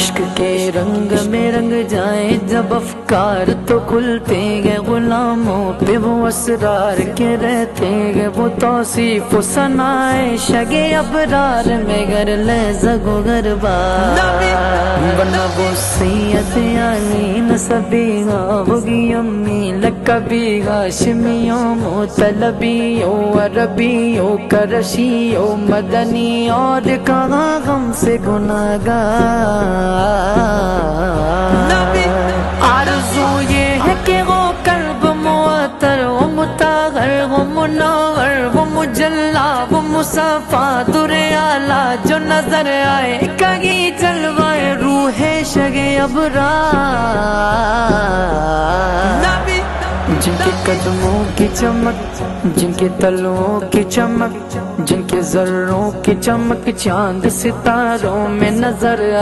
عشق کے رنگ میں رنگ جائیں جب افکار تو کھلتے گئے غلاموں پہ وہ اسرار کے رہتے گئے وہ توصیف و ثنائے شگے ابرار میں گر لے زگو گربار بنا وہ سید علی نسبی ہوگی امی لقبی ہاشمیوں مطلبیوں عربیوں کرشیوں مدنی اور کہاں غم سے گناہگار آرزو یہ ہے کہ وہ قلب معطر وہ مطہر وہ منور وہ مجلا وہ مصفا در اعلیٰ جو نظر آئے کہیں جلوائے روح شگ ابرار جن کے قدموں کی چمک جن کے تلووں کی چمک جن کے ذروں کی چمک چاند ستاروں میں نظر آئے